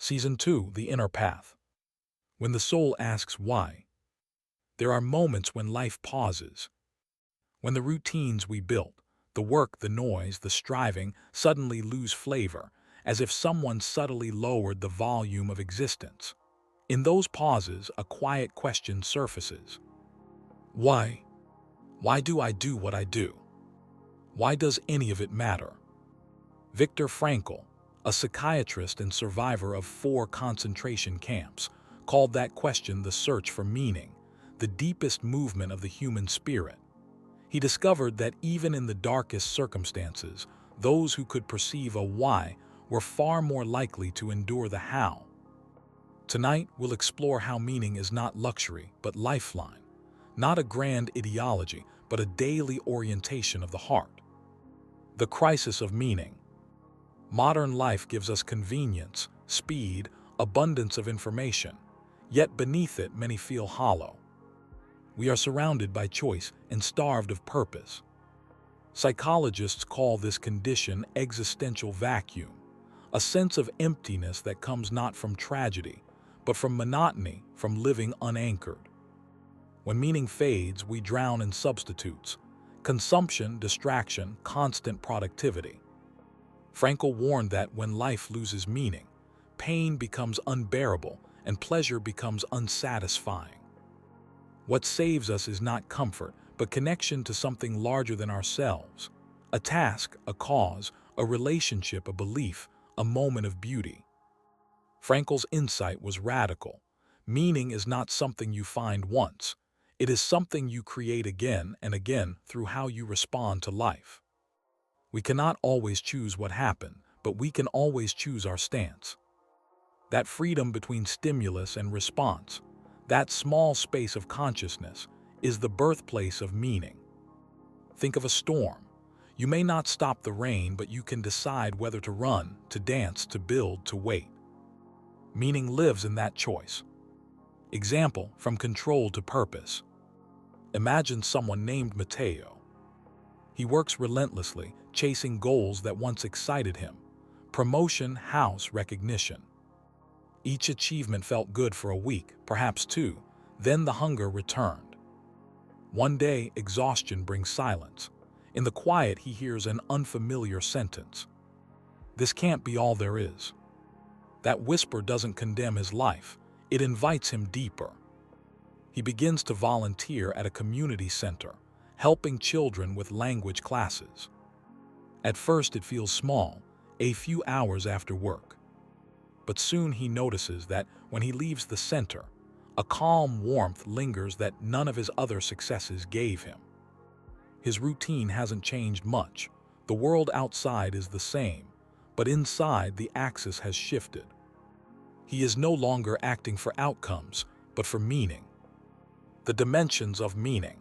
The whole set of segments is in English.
Season 2, The Inner Path. When the soul asks why, there are moments when life pauses. When the routines we built, the work, the noise, the striving, suddenly lose flavor, as if someone subtly lowered the volume of existence. In those pauses, a quiet question surfaces. Why? Why do I do what I do? Why does any of it matter? Viktor Frankl, a psychiatrist and survivor of 4 concentration camps, called that question the search for meaning, the deepest movement of the human spirit. He discovered that even in the darkest circumstances, those who could perceive a why were far more likely to endure the how. Tonight, we'll explore how meaning is not luxury, but lifeline, not a grand ideology, but a daily orientation of the heart. The crisis of meaning. Modern life gives us convenience, speed, abundance of information, yet beneath it many feel hollow. We are surrounded by choice and starved of purpose. Psychologists call this condition existential vacuum, a sense of emptiness that comes not from tragedy, but from monotony, from living unanchored. When meaning fades, we drown in substitutes, consumption, distraction, constant productivity. Frankl warned that when life loses meaning, pain becomes unbearable and pleasure becomes unsatisfying. What saves us is not comfort, but connection to something larger than ourselves. A task, a cause, a relationship, a belief, a moment of beauty. Frankl's insight was radical. Meaning is not something you find once. It is something you create again and again through how you respond to life. We cannot always choose what happened, but we can always choose our stance. That freedom between stimulus and response, that small space of consciousness, is the birthplace of meaning. Think of a storm. You may not stop the rain, but you can decide whether to run, to dance, to build, to wait. Meaning lives in that choice. Example, from control to purpose. Imagine someone named Matteo. He works relentlessly, chasing goals that once excited him. Promotion, house, recognition. Each achievement felt good for a week, perhaps 2, then the hunger returned. One day, exhaustion brings silence. In the quiet, he hears an unfamiliar sentence. This can't be all there is. That whisper doesn't condemn his life, it invites him deeper. He begins to volunteer at a community center, helping children with language classes. At first it feels small, a few hours after work. But soon he notices that when he leaves the center, a calm warmth lingers that none of his other successes gave him. His routine hasn't changed much. The world outside is the same, but inside the axis has shifted. He is no longer acting for outcomes, but for meaning. The dimensions of meaning.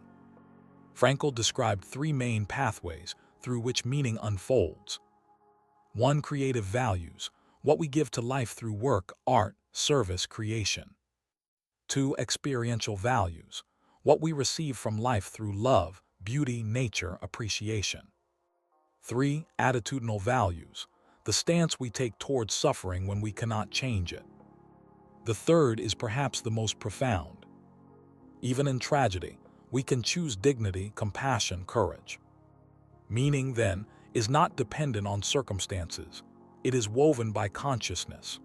Frankl described 3 main pathways through which meaning unfolds. 1. Creative values, what we give to life through work, art, service, creation. 2. Experiential values, what we receive from life through love, beauty, nature, appreciation. 3. Attitudinal values, the stance we take towards suffering when we cannot change it. The third is perhaps the most profound. Even in tragedy, we can choose dignity, compassion, courage. Meaning, then, is not dependent on circumstances. It is woven by consciousness.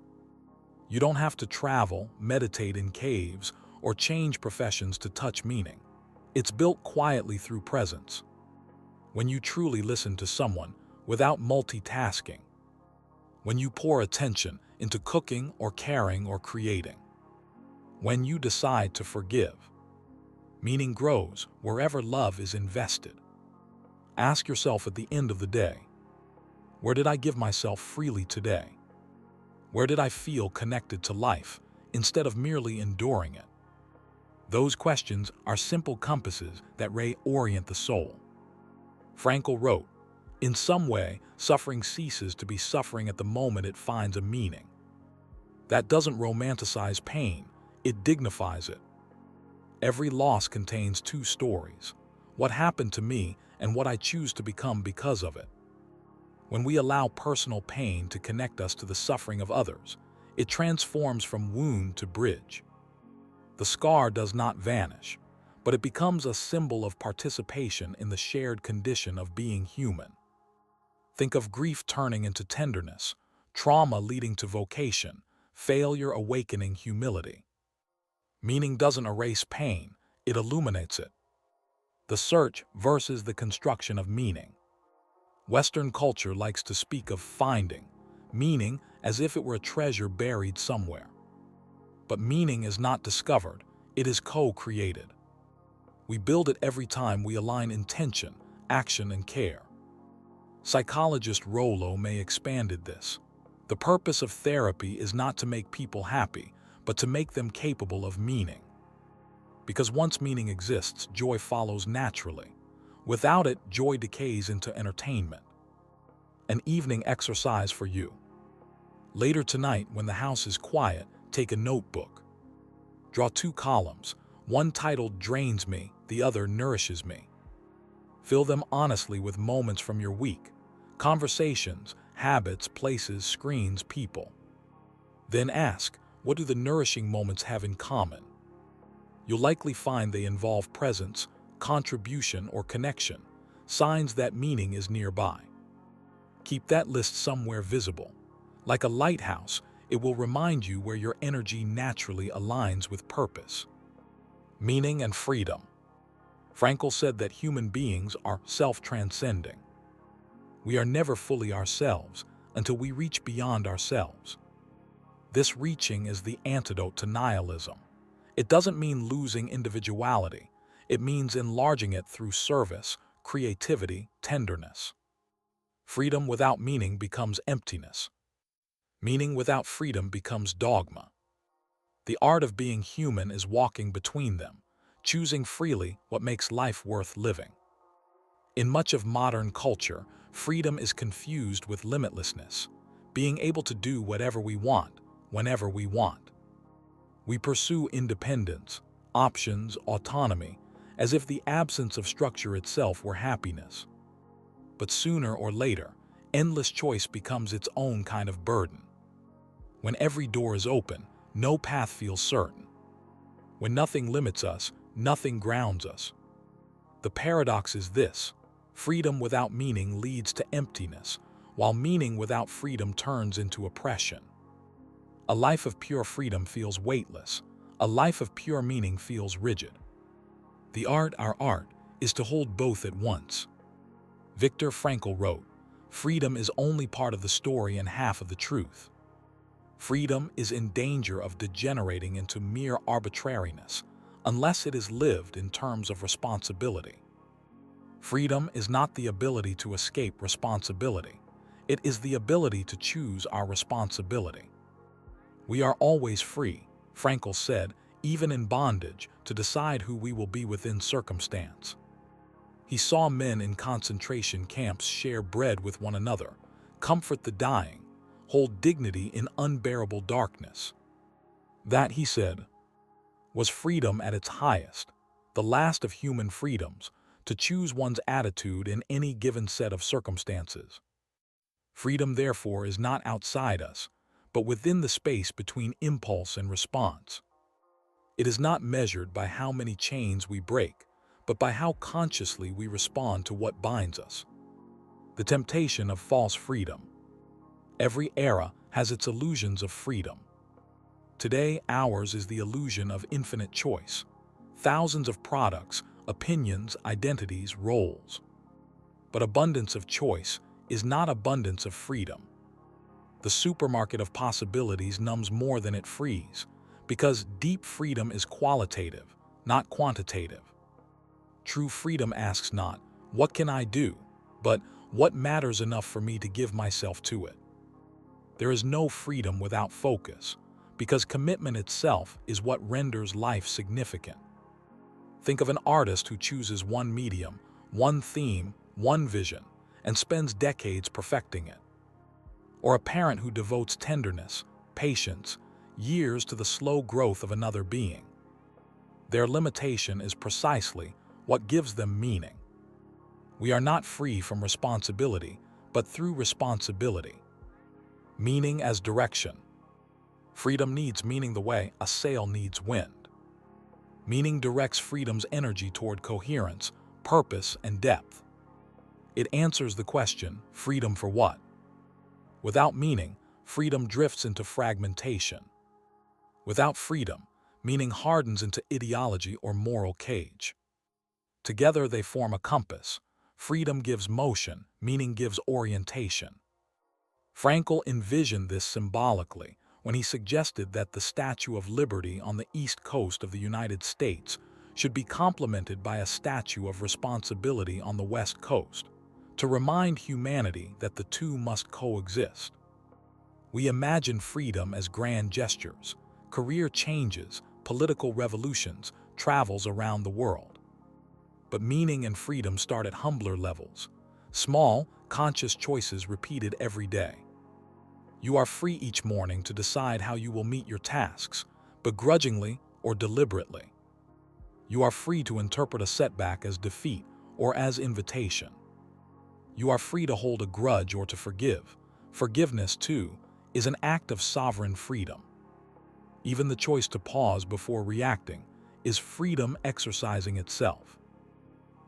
You don't have to travel, meditate in caves, or change professions to touch meaning. It's built quietly through presence. When you truly listen to someone without multitasking. When you pour attention into cooking or caring or creating. When you decide to forgive. Meaning grows wherever love is invested. Ask yourself at the end of the day, where did I give myself freely today? Where did I feel connected to life instead of merely enduring it? Those questions are simple compasses that reorient the soul. Frankl wrote, in some way, suffering ceases to be suffering at the moment it finds a meaning. That doesn't romanticize pain, it dignifies it. Every loss contains 2 stories, what happened to me and what I choose to become because of it. When we allow personal pain to connect us to the suffering of others, It transforms from wound to bridge. The scar does not vanish, but it becomes a symbol of participation in the shared condition of being human. Think of grief turning into tenderness, trauma leading to vocation, failure awakening humility. Meaning doesn't erase pain, it illuminates it. The search versus the construction of meaning. Western culture likes to speak of finding meaning as if it were a treasure buried somewhere. But meaning is not discovered, it is co-created. We build it every time we align intention, action, and care. Psychologist Rollo May expanded this. The purpose of therapy is not to make people happy, but to make them capable of meaning. Because once meaning exists, joy follows naturally. Without it, joy decays into entertainment. An evening exercise for you. Later tonight, when the house is quiet, take a notebook. Draw 2 columns, one titled Drains Me, the other Nourishes Me. Fill them honestly with moments from your week, conversations, habits, places, screens, people. Then ask, what do the nourishing moments have in common? You'll likely find they involve presence, contribution, or connection, signs that meaning is nearby. Keep that list somewhere visible. Like a lighthouse, it will remind you where your energy naturally aligns with purpose. Meaning and freedom. Frankl said that human beings are self-transcending. We are never fully ourselves until we reach beyond ourselves. This reaching is the antidote to nihilism. It doesn't mean losing individuality. It means enlarging it through service, creativity, tenderness. Freedom without meaning becomes emptiness. Meaning without freedom becomes dogma. The art of being human is walking between them, choosing freely what makes life worth living. In much of modern culture, freedom is confused with limitlessness, being able to do whatever we want, whenever we want. We pursue independence, options, autonomy, as if the absence of structure itself were happiness. But sooner or later, endless choice becomes its own kind of burden. When every door is open, no path feels certain. When nothing limits us, nothing grounds us. The paradox is this: freedom without meaning leads to emptiness, while meaning without freedom turns into oppression. A life of pure freedom feels weightless. A life of pure meaning feels rigid. Our art, is to hold both at once. Viktor Frankl wrote, "Freedom is only part of the story and half of the truth." Freedom is in danger of degenerating into mere arbitrariness, unless it is lived in terms of responsibility. Freedom is not the ability to escape responsibility. It is the ability to choose our responsibility. We are always free, Frankl said, even in bondage, to decide who we will be within circumstance. He saw men in concentration camps share bread with one another, comfort the dying, hold dignity in unbearable darkness. That, he said, was freedom at its highest, the last of human freedoms, to choose one's attitude in any given set of circumstances. Freedom, therefore, is not outside us, but within the space between impulse and response. It is not measured by how many chains we break, but by how consciously we respond to what binds us. The temptation of false freedom. Every era has its illusions of freedom. Today, ours is the illusion of infinite choice. Thousands of products, opinions, identities, roles. But abundance of choice is not abundance of freedom. The supermarket of possibilities numbs more than it frees, because deep freedom is qualitative, not quantitative. True freedom asks not, "What can I do?" but "What matters enough for me to give myself to it?" There is no freedom without focus, because commitment itself is what renders life significant. Think of an artist who chooses one medium, one theme, one vision, and spends decades perfecting it. Or a parent who devotes tenderness, patience, years to the slow growth of another being. Their limitation is precisely what gives them meaning. We are not free from responsibility, but through responsibility. Meaning as direction. Freedom needs meaning the way a sail needs wind. Meaning directs freedom's energy toward coherence, purpose, and depth. It answers the question, freedom for what? Without meaning, freedom drifts into fragmentation. Without freedom, meaning hardens into ideology or moral cage. Together they form a compass. Freedom gives motion, meaning gives orientation. Frankl envisioned this symbolically when he suggested that the Statue of Liberty on the East Coast of the United States should be complemented by a Statue of Responsibility on the West Coast, to remind humanity that the two must coexist. We imagine freedom as grand gestures, career changes, political revolutions, travels around the world. But meaning and freedom start at humbler levels, small, conscious choices repeated every day. You are free each morning to decide how you will meet your tasks, begrudgingly or deliberately. You are free to interpret a setback as defeat or as invitation. You are free to hold a grudge or to forgive. Forgiveness, too, is an act of sovereign freedom. Even the choice to pause before reacting is freedom exercising itself.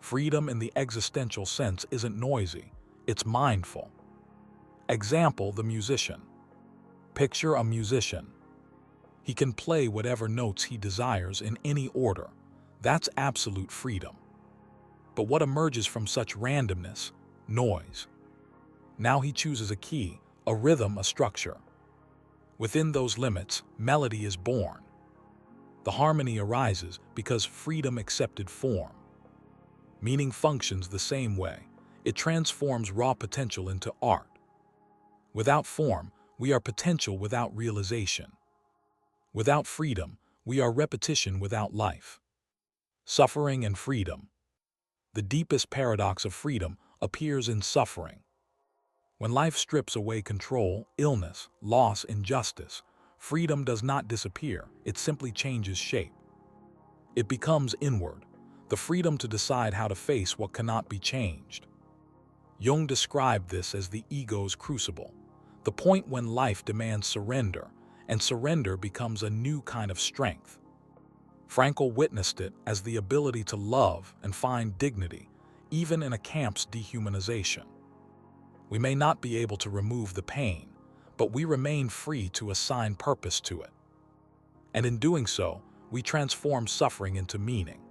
Freedom in the existential sense isn't noisy, it's mindful. Example, the musician. Picture a musician. He can play whatever notes he desires in any order. That's absolute freedom. But what emerges from such randomness? Noise. Now he chooses a key, a rhythm, a structure. Within those limits, melody is born. The harmony arises because freedom accepted form. Meaning functions the same way. It transforms raw potential into art. Without form, we are potential without realization. Without freedom, we are repetition without life. Suffering and freedom. The deepest paradox of freedom appears in suffering. When life strips away control, illness, loss, injustice, freedom does not disappear, it simply changes shape. It becomes inward, the freedom to decide how to face what cannot be changed. Jung described this as the ego's crucible, the point when life demands surrender, and surrender becomes a new kind of strength. Frankl witnessed it as the ability to love and find dignity, even in a camp's dehumanization. We may not be able to remove the pain, but we remain free to assign purpose to it. And in doing so, we transform suffering into meaning.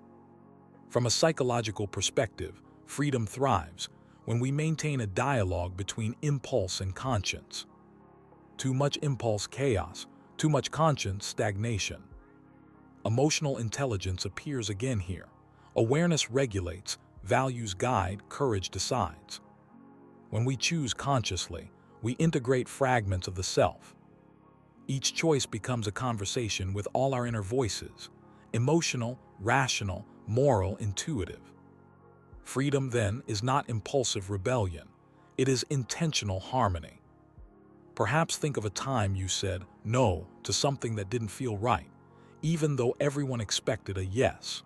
From a psychological perspective, freedom thrives when we maintain a dialogue between impulse and conscience. Too much impulse, chaos; too much conscience, stagnation. Emotional intelligence appears again here. Awareness regulates, values guide, courage decides. When we choose consciously, we integrate fragments of the self. Each choice becomes a conversation with all our inner voices, emotional, rational, moral, intuitive. Freedom, then, is not impulsive rebellion. It is intentional harmony. Perhaps think of a time you said no to something that didn't feel right, even though everyone expected a yes.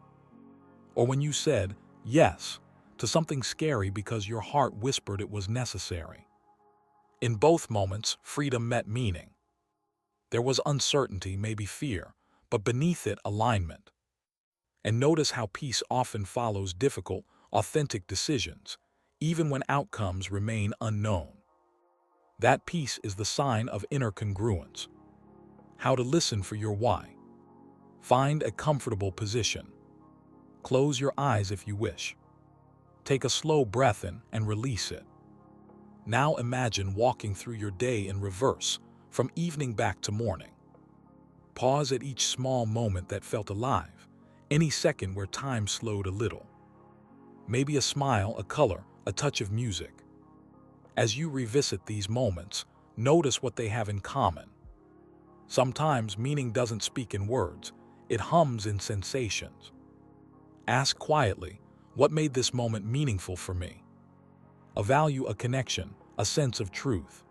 Or when you said yes to something scary because your heart whispered it was necessary. In both moments, freedom met meaning. There was uncertainty, maybe fear, but beneath it, alignment. And notice how peace often follows difficult, authentic decisions, even when outcomes remain unknown. That peace is the sign of inner congruence. How to listen for your why. Find a comfortable position. Close your eyes if you wish. Take a slow breath in and release it. Now imagine walking through your day in reverse, from evening back to morning. Pause at each small moment that felt alive, any second where time slowed a little. Maybe a smile, a color, a touch of music. As you revisit these moments, notice what they have in common. Sometimes meaning doesn't speak in words, it hums in sensations. Ask quietly, what made this moment meaningful for me? A value, a connection, a sense of truth.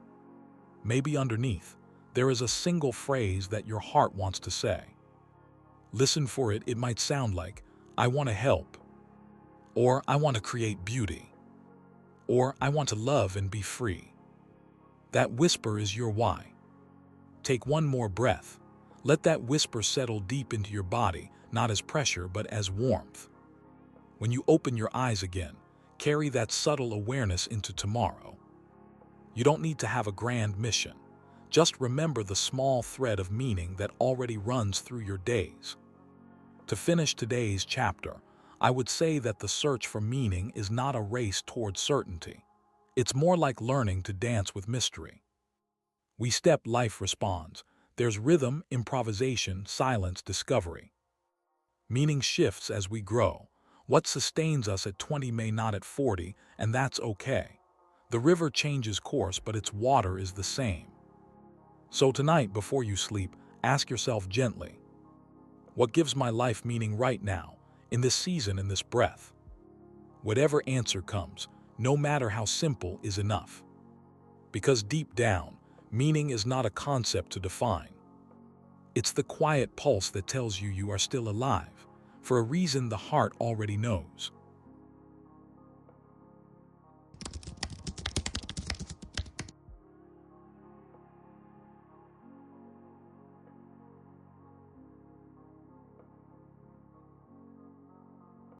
Maybe underneath, there is a single phrase that your heart wants to say. Listen for it. It might sound like, I want to help, or I want to create beauty, or I want to love and be free. That whisper is your why. Take one more breath. Let that whisper settle deep into your body, not as pressure but as warmth. When you open your eyes again, carry that subtle awareness into tomorrow. You don't need to have a grand mission. Just remember the small thread of meaning that already runs through your days. To finish today's chapter, I would say that the search for meaning is not a race toward certainty. It's more like learning to dance with mystery. We step, life responds. There's rhythm, improvisation, silence, discovery. Meaning shifts as we grow. What sustains us at 20 may not at 40, and that's okay. The river changes course, but its water is the same. So tonight, before you sleep, ask yourself gently, what gives my life meaning right now, in this season, in this breath? Whatever answer comes, no matter how simple, is enough. Because deep down, meaning is not a concept to define. It's the quiet pulse that tells you you are still alive, for a reason the heart already knows.